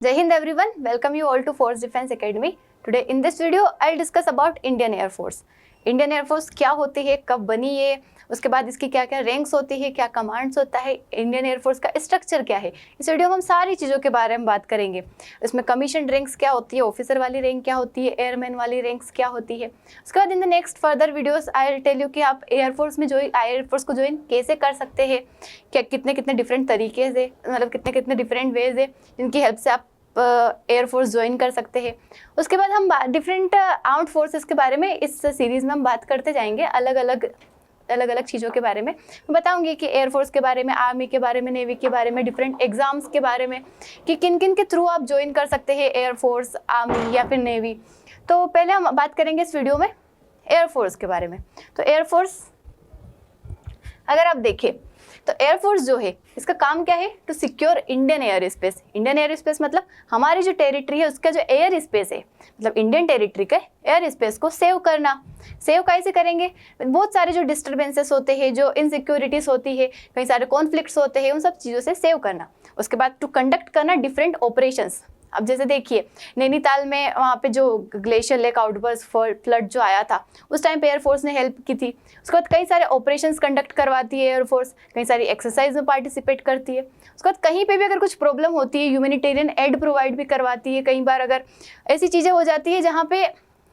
Jai Hind everyone, welcome you all to Force Defense Academy. Today in this video I'll discuss about Indian Air Force. Indian air force क्या होती है, कब बनी ये, उसके बाद इसकी क्या क्या रैंक्स होती है, क्या कमांड्स होता है, इंडियन एयरफोर्स का स्ट्रक्चर क्या है। इस वीडियो में हम सारी चीज़ों के बारे में बात करेंगे। इसमें कमीशन रैंक्स क्या होती है, ऑफिसर वाली रैंक क्या होती है, एयरमैन वाली रैंक्स क्या होती है। उसके बाद in the next further videos I will tell you कि आप एयरफोर्स में एयरफोर्स को ज्वाइन कैसे कर सकते हैं, क्या कितने कितने डिफरेंट तरीके से, मतलब कितने कितने डिफरेंट वेज है जिनकी हेल्प से आप एयरफोर्स ज्वाइन कर सकते हैं। उसके बाद हम डिफरेंट आर्म्ड फोर्सेस के बारे में इस सीरीज़ में हम बात करते जाएंगे। अलग अलग चीज़ों के बारे में मैं बताऊंगी कि एयरफोर्स के बारे में, आर्मी के बारे में, नेवी के बारे में, डिफरेंट एग्जाम्स के बारे में कि किन किन के थ्रू आप ज्वाइन कर सकते हैं एयरफोर्स, आर्मी या फिर नेवी। तो पहले हम बात करेंगे इस वीडियो में एयरफोर्स के बारे में। तो एयरफोर्स अगर आप देखें तो एयरफोर्स जो है इसका काम क्या है, to secure Indian airspace. Indian airspace मतलब हमारी जो टेरिटरी है उसका जो एयर स्पेस है, मतलब इंडियन टेरिटरी का एयर स्पेस को सेव करना। सेव कैसे करेंगे, बहुत सारे जो डिस्टर्बेंसेस होते हैं, जो इनसिक्योरिटीज होती है, कई सारे कॉन्फ्लिक्ट्स होते हैं, उन सब चीज़ों से सेव करना। उसके बाद टू कंडक्ट करना डिफरेंट ऑपरेशंस। अब जैसे देखिए नैनीताल में वहाँ पे जो ग्लेशियर लेक आउटबर्स्ट फ्लड जो आया था उस टाइम पे एयरफोर्स ने हेल्प की थी। उसके बाद कई सारे ऑपरेशंस कंडक्ट करवाती है एयरफोर्स, कई सारी एक्सरसाइज में पार्टिसिपेट करती है। उसके बाद कहीं पे भी अगर कुछ प्रॉब्लम होती है ह्यूमैनिटेरियन एड प्रोवाइड भी करवाती है। कई बार अगर ऐसी चीज़ें हो जाती है जहाँ पे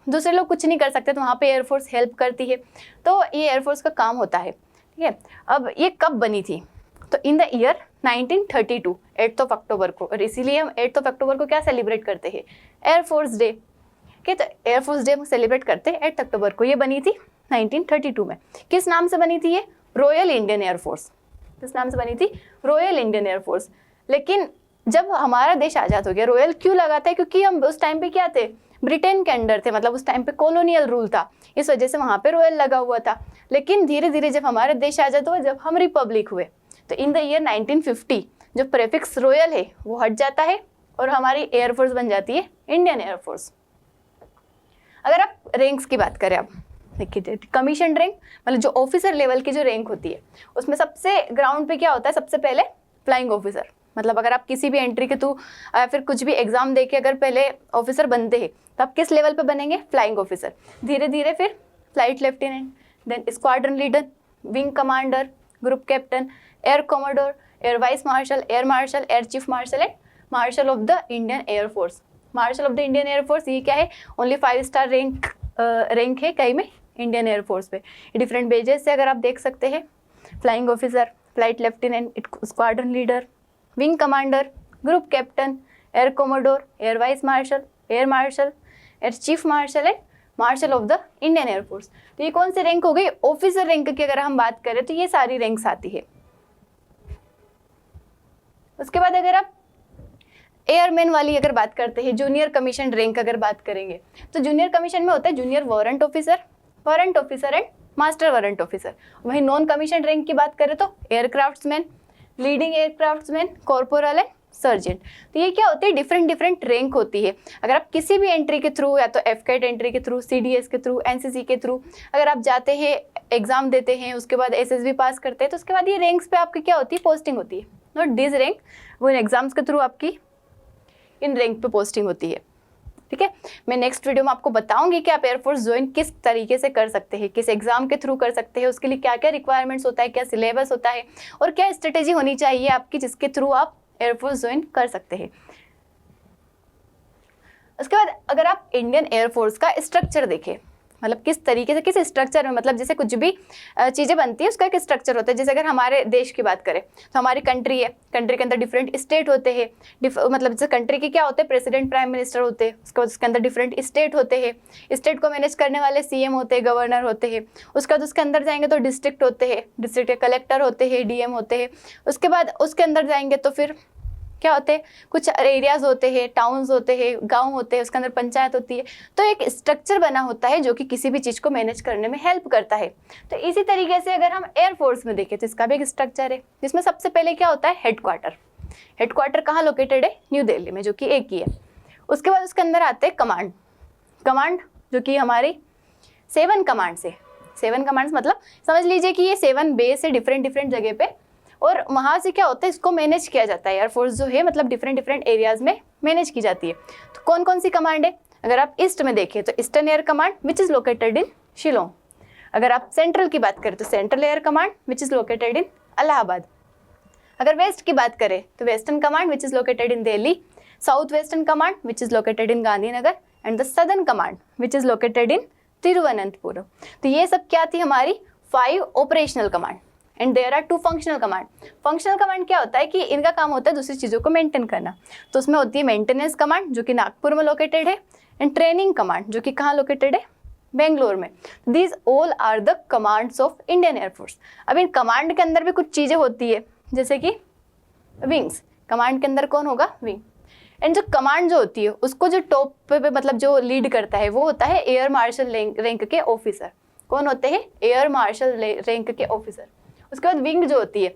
दूसरे लोग कुछ नहीं कर सकते तो वहाँ पे एयरफोर्स हेल्प करती है। तो ये एयरफोर्स का काम होता है, ठीक है। अब ये कब बनी थी, तो इन द ईयर 1932 8 अक्टूबर को, और इसीलिए हम 8 अक्टूबर को क्या सेलिब्रेट करते हैं, एयरफोर्स डे। ठीक है, तो एयरफोर्स डे हम सेलिब्रेट करते हैं 8 अक्टूबर को। ये बनी थी 1932 में। किस नाम से बनी थी ये, रॉयल इंडियन एयरफोर्स। किस नाम से बनी थी, रॉयल इंडियन एयरफोर्स। लेकिन जब हमारा देश आज़ाद हो गया, रॉयल क्यों लगाता है, क्योंकि हम उस टाइम पे क्या थे, ब्रिटेन के अंडर थे, मतलब उस टाइम पे कॉलोनियल रूल था, इस वजह से वहाँ पे रॉयल लगा हुआ था। लेकिन धीरे धीरे जब हमारे देश आज़ाद हुआ, जब हम रिपब्लिक हुए, तो इन द ईयर 1950 जो प्रेफिक्स रॉयल है वो हट जाता है और हमारी एयरफोर्स बन जाती है इंडियन एयरफोर्स। अगर आप रैंक्स की बात करें, आप देखिए कमीशन रैंक मतलब जो ऑफिसर लेवल की जो रैंक होती है उसमें सबसे ग्राउंड पे क्या होता है, सबसे पहले फ्लाइंग ऑफिसर। मतलब अगर आप किसी भी एंट्री के थ्रू फिर कुछ भी एग्जाम दे के अगर पहले ऑफिसर बनते हैं तो आप किस लेवल पे बनेंगे, फ्लाइंग ऑफिसर। धीरे धीरे फिर flight lieutenant, then squadron leader, wing commander, group captain, air commodore, air vice marshal, air chief marshal and marshal of the Indian air force. Marshal of the Indian air force ये क्या है, only 5 star rank है कहीं में Indian air force पे। Different badges से अगर आप देख सकते हैं, flying officer, flight lieutenant, squadron leader, wing commander, group captain, air commodore, air vice marshal, air chief marshal and marshal of the Indian air force. तो ये कौन सी रैंक हो गई, ऑफिसर रैंक की अगर हम बात करें तो ये सारी रैंक्स आती है। उसके बाद अगर आप एयरमैन वाली अगर बात करते हैं, जूनियर कमीशन रैंक अगर बात करेंगे, तो जूनियर कमीशन में होता है junior warrant officer and master warrant officer. वहीं नॉन कमीशन रैंक की बात करें तो aircraftsman, leading aircraftsman, corporal and sergeant. तो ये क्या होती है, डिफरेंट रैंक होती है। अगर आप किसी भी एंट्री के थ्रू, या तो एफ कैट एंट्री के थ्रू, CDS के थ्रू, NCC के थ्रू अगर आप जाते हैं, एग्जाम देते हैं, उसके बाद SSB पास करते हैं, तो उसके बाद ये रैंक्स पे आपकी क्या होती है, पोस्टिंग होती है। नॉट दिस रैंक, वो इन एग्जाम्स के थ्रू आपकी इन रैंक पे पोस्टिंग होती है। ठीक है, मैं नेक्स्ट वीडियो में आपको बताऊंगी कि आप एयरफोर्स ज्वाइन किस तरीके से कर सकते हैं, किस एग्जाम के थ्रू कर सकते हैं, उसके लिए क्या क्या रिक्वायरमेंट्स होता है, क्या सिलेबस होता है और क्या स्ट्रेटेजी होनी चाहिए आपकी जिसके थ्रू आप एयरफोर्स ज्वाइन कर सकते हैं। उसके बाद अगर आप इंडियन एयरफोर्स का स्ट्रक्चर देखें, मतलब किस तरीके से, किस स्ट्रक्चर में, मतलब जैसे कुछ भी चीज़ें बनती है उसका एक स्ट्रक्चर होता है। जैसे अगर हमारे देश की बात करें तो हमारी कंट्री है, कंट्री के अंदर डिफरेंट स्टेट होते हैं, मतलब जैसे कंट्री के क्या होते हैं, प्रेसिडेंट, प्राइम मिनिस्टर होते हैं। उसके बाद उसके अंदर डिफरेंट स्टेट होते हैं, स्टेट को मैनेज करने वाले CM होते हैं, गवर्नर होते हैं। उसके बाद उसके अंदर जाएंगे तो डिस्ट्रिक्ट होते हैं, डिस्ट्रिक्ट के कलेक्टर होते हैं, DM होते हैं। उसके बाद उसके अंदर जाएंगे तो फिर क्या होते हैं, कुछ एरियाज होते हैं, टाउन्स होते हैं, गांव होते हैं, उसके अंदर पंचायत होती है। तो एक स्ट्रक्चर बना होता है जो कि किसी भी चीज़ को मैनेज करने में हेल्प करता है। तो इसी तरीके से अगर हम एयरफोर्स में देखें तो इसका भी एक स्ट्रक्चर है, जिसमें सबसे पहले क्या होता है, हेडक्वार्टर कहाँ लोकेटेड है, न्यू दिल्ली में, जो कि एक ही है। उसके बाद उसके अंदर आते हैं कमांड जो कि हमारी 7 कमांड्स है। 7 कमांड्स मतलब समझ लीजिए कि ये 7 बेस है डिफरेंट जगह पे, और वहाँ से क्या होता है, इसको मैनेज किया जाता है। एयरफोर्स जो है मतलब डिफरेंट एरियाज में मैनेज की जाती है। तो कौन कौन सी कमांड है? अगर आप ईस्ट में देखें तो eastern air command which is located in Shillong. अगर आप सेंट्रल की बात करें तो central air command which is located in Allahabad. अगर वेस्ट की बात करें तो western command which is located in Delhi, south western command which is located in Gandhinagar and the southern command which is located in Thiruvananthapuram. तो ये सब क्या थी? हमारी 5 operational command and there are 2 functional command. Functional command क्या होता है कि इनका काम होता है दूसरी चीज़ों को मेंटेन करना। तो उसमें होती है मेंटेनेंस कमांड जो कि नागपुर में लोकेटेड है, एंड ट्रेनिंग कमांड जो कि कहाँ लोकेटेड है? बेंगलोर में। These all are the commands of Indian air force. अब इन कमांड के अंदर भी कुछ चीज़ें होती है, जैसे कि विंग्स। कमांड के अंदर कौन होगा? विंग। एंड जो कमांड जो होती है उसको जो टॉप पे मतलब जो लीड करता है वो होता है एयर मार्शल रैंक के ऑफिसर। कौन होते हैं? एयर मार्शल रैंक के ऑफिसर। उसके बाद विंग जो होती है,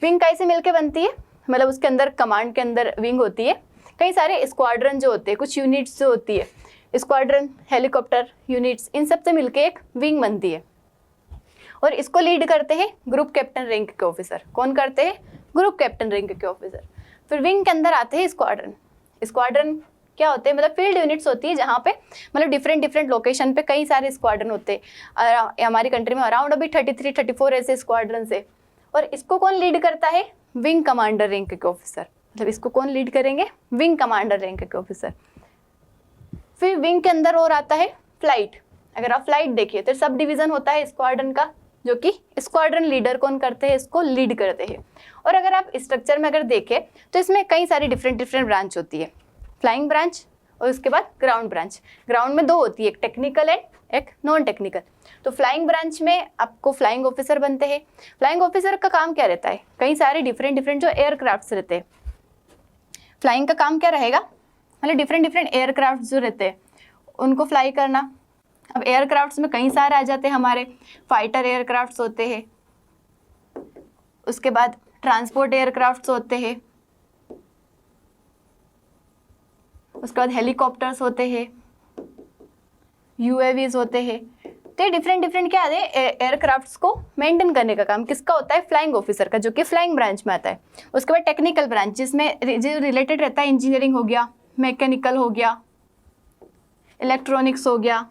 विंग कैसे मिलके बनती है? मतलब उसके अंदर कमांड के अंदर विंग होती है, कई सारे स्क्वाड्रन जो होते हैं, कुछ यूनिट्स जो होती है, स्क्वाड्रन, हेलीकॉप्टर यूनिट्स, इन सब से मिलके एक विंग बनती है और इसको लीड करते हैं ग्रुप कैप्टन रैंक के ऑफिसर। कौन करते हैं? ग्रुप कैप्टन रैंक के ऑफिसर। फिर विंग के अंदर आते हैं स्क्वाड्रन। स्क्वाड्रन क्या होते हैं? मतलब फील्ड यूनिट्स होती है जहाँ पे मतलब डिफरेंट लोकेशन पे कई सारे स्क्वाड्रन होते हैं। हमारी कंट्री में अराउंड अभी 33-34 ऐसे स्क्वाड्रन है। और इसको कौन लीड करता है? विंग कमांडर रैंक के ऑफिसर। मतलब इसको कौन लीड करेंगे? विंग कमांडर रैंक के ऑफिसर। फिर विंग के अंदर और आता है फ्लाइट। अगर आप फ्लाइट देखिए तो सब डिवीजन होता है स्क्वाड्रन का, जो कि स्क्वाड्रन लीडर कौन करते हैं? इसको लीड करते हैं। और अगर आप स्ट्रक्चर में अगर देखें तो इसमें कई सारी डिफरेंट ब्रांच होती है। फ्लाइंग ब्रांच और उसके बाद ग्राउंड ब्रांच। ग्राउंड में 2 होती है, एक टेक्निकल एंड एक नॉन टेक्निकल। तो फ्लाइंग ब्रांच में आपको फ्लाइंग ऑफिसर बनते हैं। फ्लाइंग ऑफिसर का काम क्या रहता है? कई सारे डिफरेंट जो एयरक्राफ्ट रहते हैं, फ्लाइंग का काम क्या रहेगा? मतलब डिफरेंट एयरक्राफ्ट जो रहते हैं उनको फ्लाई करना। अब एयरक्राफ्ट्स में कई सारे आ जाते हैं हमारे, फाइटर एयरक्राफ्ट्स होते हैं, उसके बाद ट्रांसपोर्ट एयरक्राफ्ट्स होते हैं, उसके बाद हेलीकॉप्टर्स होते हैं, यूएवीज होते हैं। तो ये डिफरेंट क्या है? एयरक्राफ्ट्स को मेंटेन करने का काम किसका होता है? फ्लाइंग ऑफिसर का, जो कि फ्लाइंग ब्रांच में आता है। उसके बाद टेक्निकल ब्रांच जिसमें जो रिलेटेड रहता है इंजीनियरिंग हो गया, मैकेनिकल हो गया, इलेक्ट्रॉनिक्स हो गया,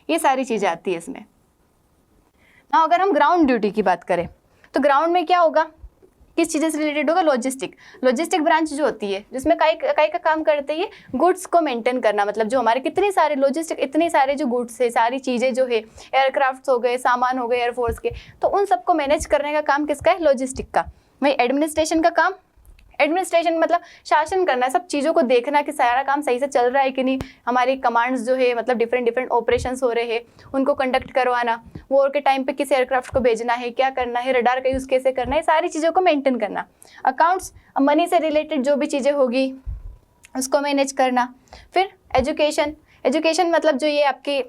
ये सारी चीज़ें आती है इसमें। ना अगर हम ग्राउंड ड्यूटी की बात करें तो ग्राउंड में क्या होगा? किस चीज़ से रिलेटेड होगा? लॉजिस्टिक ब्रांच जो होती है जिसमें काई का काम करते हैं गुड्स को मेंटेन करना। मतलब जो हमारे कितने सारे लॉजिस्टिक, इतने सारे जो गुड्स है, सारी चीज़ें जो है, एयरक्राफ्ट्स हो गए, सामान हो गए एयरफोर्स के, तो उन सबको मैनेज करने का काम किसका है? लॉजिस्टिक का। वही एडमिनिस्ट्रेशन का काम, एडमिनिस्ट्रेशन मतलब शासन करना, सब चीज़ों को देखना कि सारा काम सही से चल रहा है कि नहीं। हमारी कमांड्स जो है मतलब डिफरेंट ऑपरेशंस हो रहे हैं उनको कंडक्ट करवाना, वॉर के टाइम पे किस एयरक्राफ्ट को भेजना है, क्या करना है, रडार का यूज़ कैसे करना है, सारी चीज़ों को मेंटेन करना। अकाउंट्स, मनी से रिलेटेड जो भी चीज़ें होगी उसको मैनेज करना। फिर एजुकेशन मतलब जो ये आपकी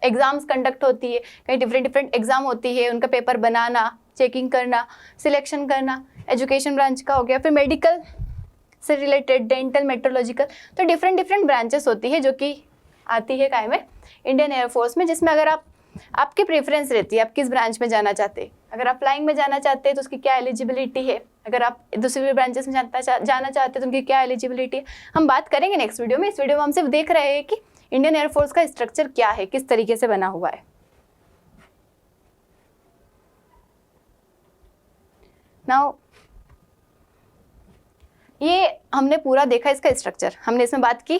एग्ज़ाम्स कंडक्ट होती है, कहीं डिफरेंट एग्ज़ाम होती है, उनका पेपर बनाना, चेकिंग करना, सिलेक्शन करना, एजुकेशन ब्रांच का हो गया। फिर मेडिकल से रिलेटेड, डेंटल, मेट्रोलॉजिकल, तो डिफरेंट ब्रांचेस होती है जो कि आती है काय में? इंडियन एयरफोर्स में। जिसमें अगर आपकी प्रेफरेंस रहती है आप किस ब्रांच में जाना चाहते हैं। अगर आप फ्लाइंग में जाना चाहते हैं तो उसकी क्या एलिजिबिलिटी है, अगर आप दूसरी ब्रांचेस में जाना चाहते हैं तो उनकी क्या एलिजिबिलिटी है, हम बात करेंगे नेक्स्ट वीडियो में। इस वीडियो में हम सिर्फ देख रहे हैं कि इंडियन एयरफोर्स का स्ट्रक्चर क्या है, किस तरीके से बना हुआ है। नाउ ये हमने पूरा देखा इसका स्ट्रक्चर, हमने इसमें बात की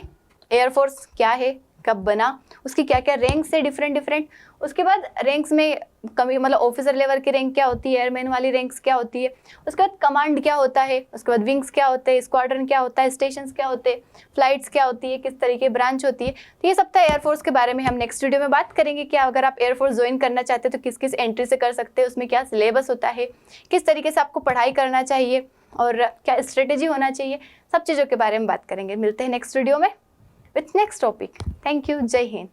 एयरफोर्स क्या है, कब बना, उसकी क्या क्या रैंक्स है डिफरेंट। उसके बाद रैंक्स में कमी मतलब ऑफिसर लेवल की रैंक क्या होती है, एयरमैन वाली रैंक्स क्या होती है, उसके बाद कमांड क्या होता है, उसके बाद विंग्स क्या होते हैं, स्क्वाड्रन क्या होता है, स्टेशंस क्या होते हैं, फ्लाइट्स क्या होती है, किस तरीके ब्रांच होती है। तो ये सब था एयरफोर्स के बारे में। हम नेक्स्ट वीडियो में बात करेंगे कि अगर आप एयरफोर्स ज्वाइन करना चाहते हैं तो किस किस एंट्री से कर सकते हैं, उसमें क्या सिलेबस होता है, किस तरीके से आपको पढ़ाई करना चाहिए और क्या स्ट्रेटेजी होना चाहिए, सब चीज़ों के बारे में बात करेंगे। मिलते हैं नेक्स्ट वीडियो में with next topic. Thank you. जय हिंद।